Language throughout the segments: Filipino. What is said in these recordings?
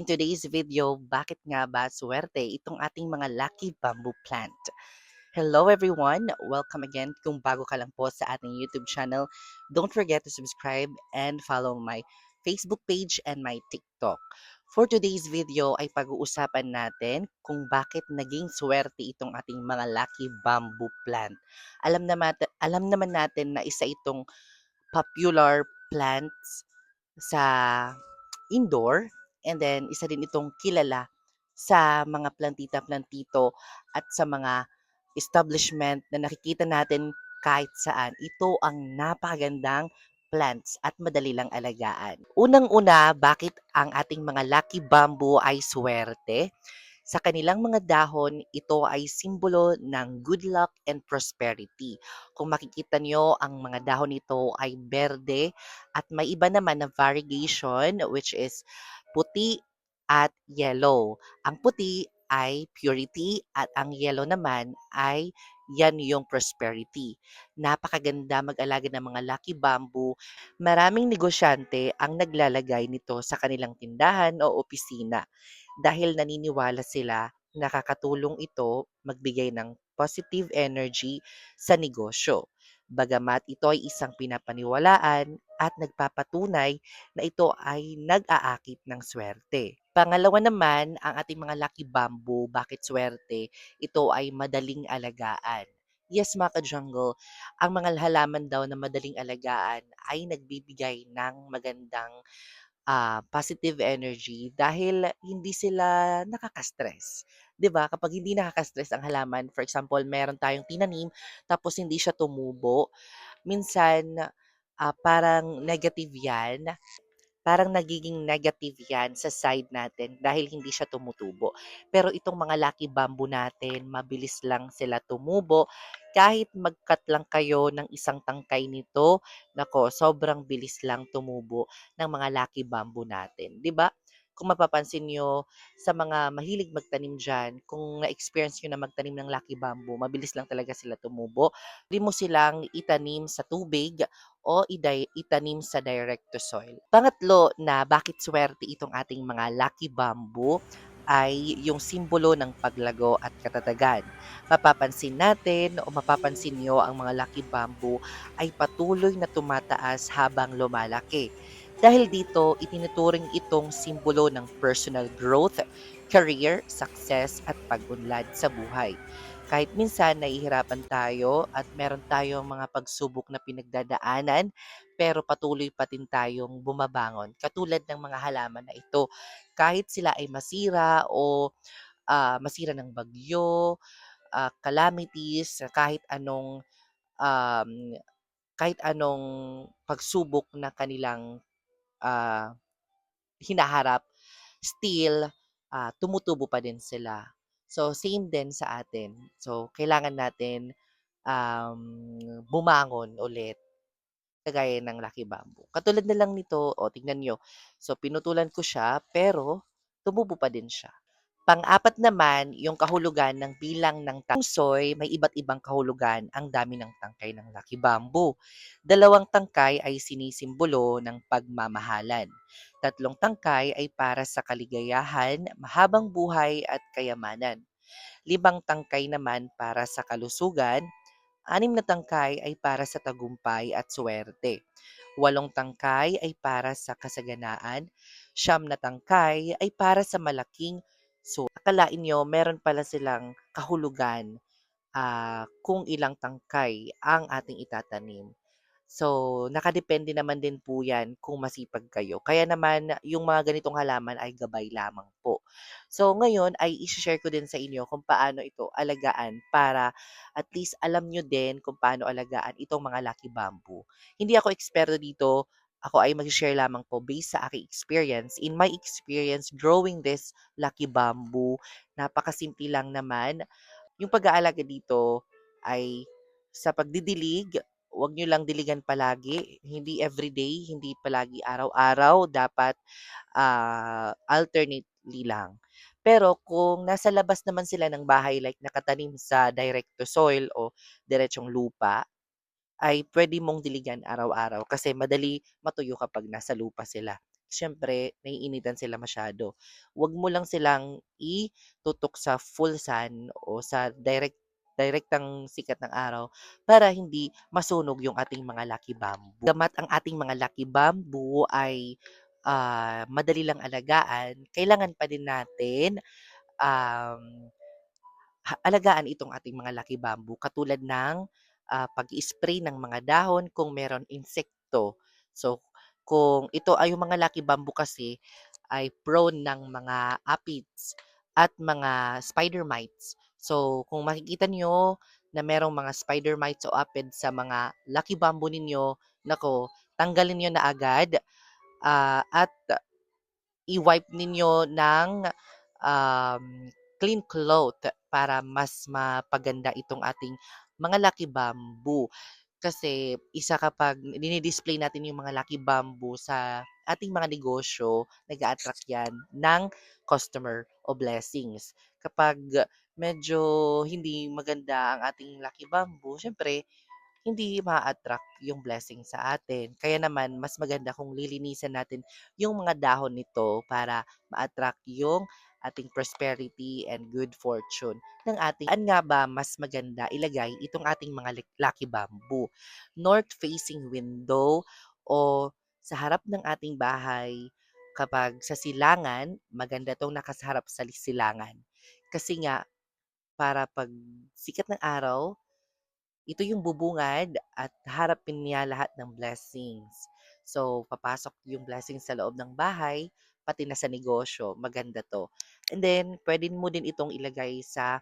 In today's video, bakit nga ba swerte itong ating mga lucky bamboo plant? Hello everyone! Welcome again. Kung bago ka lang po sa ating YouTube channel, don't forget to subscribe and follow my Facebook page and my TikTok. For today's video ay pag-uusapan natin kung bakit naging swerte itong ating mga lucky bamboo plant. Alam naman natin na isa itong popular plants sa indoor, and then isa din itong kilala sa mga plantita-plantito at sa mga establishment na nakikita natin kahit saan. Ito ang napakagandang plants at madali lang alagaan. Unang-una, bakit ang ating mga lucky bamboo ay swerte? Sa kanilang mga dahon, ito ay simbolo ng good luck and prosperity. Kung makikita nyo, ang mga dahon nito ay berde at may iba naman na variegation which is puti at yellow. Ang puti ay purity at ang yellow naman ay yan yung prosperity. Napakaganda mag-alaga ng mga lucky bamboo. Maraming negosyante ang naglalagay nito sa kanilang tindahan o opisina dahil naniniwala sila nakakatulong ito magbigay ng positive energy sa negosyo. Bagamat ito ay isang pinapaniwalaan at nagpapatunay na ito ay nag-aakit ng swerte. Pangalawa naman, ang ating mga lucky bamboo, bakit swerte? Ito ay madaling alagaan. Yes, mga ka-jungle, ang mga halaman daw na madaling alagaan ay nagbibigay ng magandang positive energy dahil hindi sila nakaka-stress. 'Di ba? Kapag hindi nakaka-stress ang halaman, for example, meron tayong tinanim tapos hindi siya tumubo, minsan parang negative 'yan. Parang nagiging negative 'yan sa side natin dahil hindi siya tumutubo. Pero itong mga lucky bamboo natin, mabilis lang sila tumubo. Kahit mag-cut lang kayo ng isang tangkay nito, nako, sobrang bilis lang tumubo ng mga lucky bamboo natin, 'di ba? Kung mapapansin niyo sa mga mahilig magtanim diyan, kung na-experience niyo na magtanim ng lucky bamboo, mabilis lang talaga sila tumubo. Puwede mo silang itanim sa tubig o itanim sa direct to soil. Pangatlo na bakit swerte itong ating mga lucky bamboo ay yung simbolo ng paglago at katatagan. Mapapansin natin o mapapansin nyo ang mga lucky bamboo ay patuloy na tumataas habang lumalaki. Dahil dito, itinuturing itong simbolo ng personal growth, career, success at pag-unlad sa buhay. Kahit minsan nahihirapan tayo at meron tayong mga pagsubok na pinagdadaanan, pero patuloy pa din tayong bumabangon. Katulad ng mga halaman na ito, kahit sila ay masira o masira ng bagyo, calamities, um, kahit anong pagsubok na kanilang ah, hinaharap, still tumutubo pa din sila. So, same din sa atin. So, kailangan natin bumangon ulit kagaya ng Lucky Bamboo. Katulad na lang nito, o tingnan nyo. So, pinutulan ko siya, pero tumubo pa din siya. Pang-apat naman, yung kahulugan ng bilang ng tungsoy, may iba't ibang kahulugan ang dami ng tangkay ng Lucky Bamboo. Dalawang tangkay ay sinisimbolo ng pagmamahalan. Tatlong tangkay ay para sa kaligayahan, mahabang buhay at kayamanan. Limang tangkay naman para sa kalusugan, anim na tangkay ay para sa tagumpay at suwerte. Walong tangkay ay para sa kasaganaan, siyam na tangkay ay para sa malaking akalain nyo meron pala silang kahulugan kung ilang tangkay ang ating itatanim. So, nakadepende naman din po yan kung masipag kayo. Kaya naman, yung mga ganitong halaman ay gabay lamang po. So, ngayon ay isi-share ko din sa inyo kung paano ito alagaan para at least alam nyo din kung paano alagaan itong mga lucky bamboo. Hindi ako eksperto dito. Ako ay mag-share lamang po based sa aking experience. In my experience growing this lucky bamboo, napakasimple lang naman. Yung pag-aalaga dito ay sa pagdidilig, huwag nyo lang diligan palagi, hindi everyday, hindi palagi araw-araw, dapat alternately lang. Pero kung nasa labas naman sila ng bahay like nakatanim sa direct to soil o diretsong lupa, ay pwede mong diligan araw-araw kasi madali matuyo kapag nasa lupa sila. siyempre naiinitan sila masyado. Huwag mo lang silang itutok sa full sun o sa direktang sikat ng araw para hindi masunog yung ating mga lucky bamboo. Bagamat ang ating mga lucky bamboo ay madali lang alagaan, kailangan pa din natin um, alagaan itong ating mga lucky bamboo katulad ng pag-spray ng mga dahon kung meron insekto. So, kung ito ay yung mga lucky bamboo kasi ay prone ng mga aphids at mga spider mites. So, kung makikita nyo na merong mga spider mites o aphids sa mga lucky bamboo ninyo, nako, tanggalin nyo na agad at i-wipe ninyo ng um, clean cloth para mas mapaganda itong ating mga lucky bamboo. Kasi isa kapag dinidisplay natin yung mga lucky bamboo sa ating mga negosyo, nag-a-attract yan ng customer o blessings. Kapag medyo hindi maganda ang ating lucky bamboo, syempre hindi maa-attract yung blessing sa atin. Kaya naman mas maganda kung lilinisan natin yung mga dahon nito para ma-attract yung ating prosperity and good fortune ng ating saan nga ba mas maganda ilagay itong ating mga lucky bamboo? North facing window o sa harap ng ating bahay kapag sa silangan, maganda 'tong nakasaharap sa silangan. Kasi nga para 'pag sikat ng araw ito yung bubungad at harapin niya lahat ng blessings. So, papasok yung blessings sa loob ng bahay, pati na sa negosyo. Maganda to. And then, pwede mo din itong ilagay sa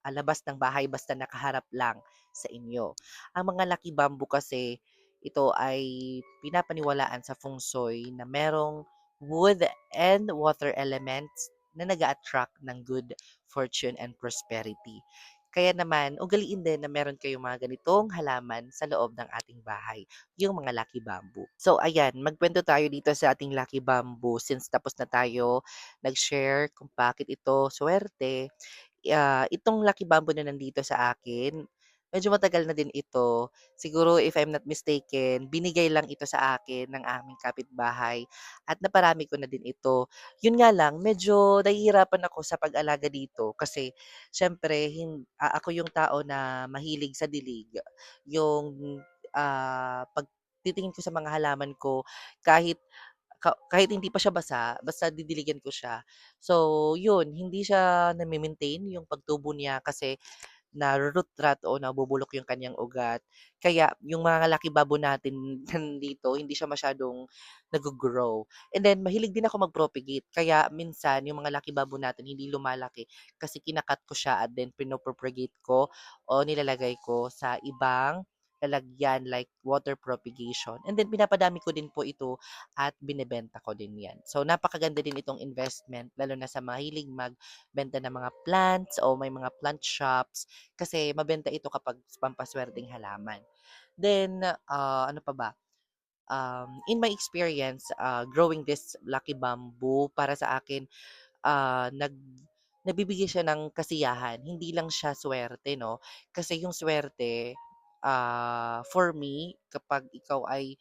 labas ng bahay basta nakaharap lang sa inyo. Ang mga lucky bamboo kasi, ito ay pinapaniwalaan sa feng shui na merong wood and water elements na nag attract ng good fortune and prosperity. Kaya naman, ugaliin din na meron kayong mga ganitong halaman sa loob ng ating bahay, yung mga lucky bamboo. So, ayan, magkwento tayo dito sa ating lucky bamboo since tapos na tayo nag-share kung bakit ito swerte. Itong lucky bamboo na nandito sa akin, medyo matagal na din ito. Siguro if I'm not mistaken, binigay lang ito sa akin ng aming kapitbahay at naparami ko na din ito. Yun nga lang, medyo nahihirapan ako sa pag-alaga dito kasi siyempre ako yung tao na mahilig sa dilig. Yung pag titingin ko sa mga halaman ko kahit kahit hindi pa siya basa, basta didiligan ko siya. So, yun, hindi siya nami-maintain yung pagtubo niya kasi na-root rot o nabubulok yung kanyang ugat. Kaya yung mga laki babo natin dito, hindi siya masyadong nag-grow. And then, mahilig din ako mag-propagate. Kaya minsan, yung mga laki babo natin hindi lumalaki kasi kinakat ko siya at then pinopropagate ko o nilalagay ko sa ibang lalagyan like water propagation. And then, pinapadami ko din po ito at binebenta ko din yan. So, napakaganda din itong investment, lalo na sa mahilig magbenta ng mga plants o may mga plant shops kasi mabenta ito kapag pampaswerteng halaman. Then, ano pa ba? In my experience, growing this lucky bamboo, para sa akin, ah, nag nabibigay siya ng kasiyahan. Hindi lang siya swerte, no? Kasi yung swerte, for me, kapag ikaw ay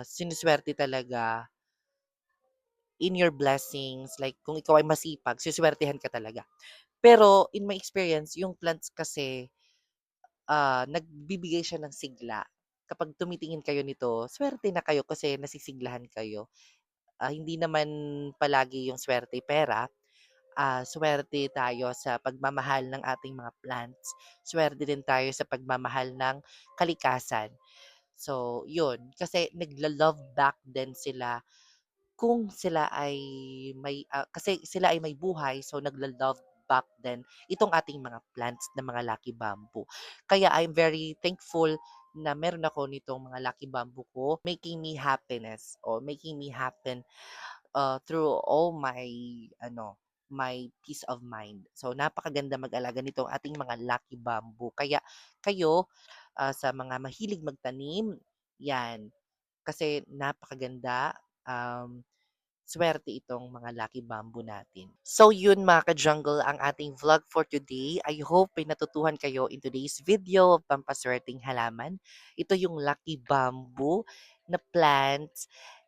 siniswerte talaga in your blessings, like kung ikaw ay masipag, siswertehan ka talaga. Pero in my experience, yung plants kasi nagbibigay siya ng sigla. Kapag tumitingin kayo nito, swerte na kayo kasi nasisiglahan kayo. Hindi naman palagi yung swerte pera, swerte tayo sa pagmamahal ng ating mga plants. Swerte din tayo sa pagmamahal ng kalikasan. So, yun. Kasi nagla-love back din sila kung sila ay kasi sila ay may buhay, so nagla-love back then itong ating mga plants na mga lucky bamboo. Kaya I'm very thankful na meron ako nitong mga lucky bamboo ko, making me happiness or making me happen through all my peace of mind. So napakaganda mag-alaga nitong ating mga lucky bamboo. Kaya kayo sa mga mahilig magtanim, yan, kasi napakaganda. Swerte itong mga lucky bamboo natin. So yun mga ka-jungle ang ating vlog for today. I hope may natutuhan kayo in today's video of pampaswerteng halaman. Ito yung lucky bamboo na plants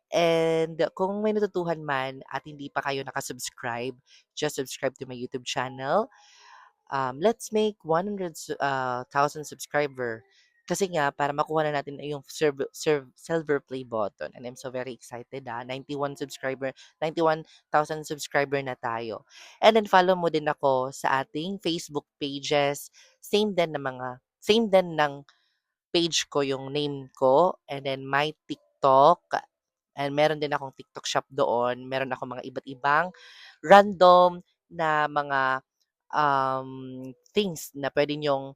And kung may natutuhan man at hindi pa kayo nakasubscribe, just subscribe to my YouTube channel. Let's make 100,000 subscriber. Kasi nga, para makuha na natin yung silver play button. And I'm so very excited 91,000 subscriber na tayo. And then follow mo din ako sa ating Facebook pages. Same din ng page ko yung name ko. And then my TikTok. And meron din akong TikTok shop doon. Meron ako mga iba't ibang random na mga things na pwede nyong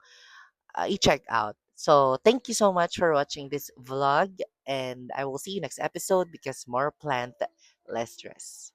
i-check out. So, thank you so much for watching this vlog and I will see you next episode because more plant, less stress.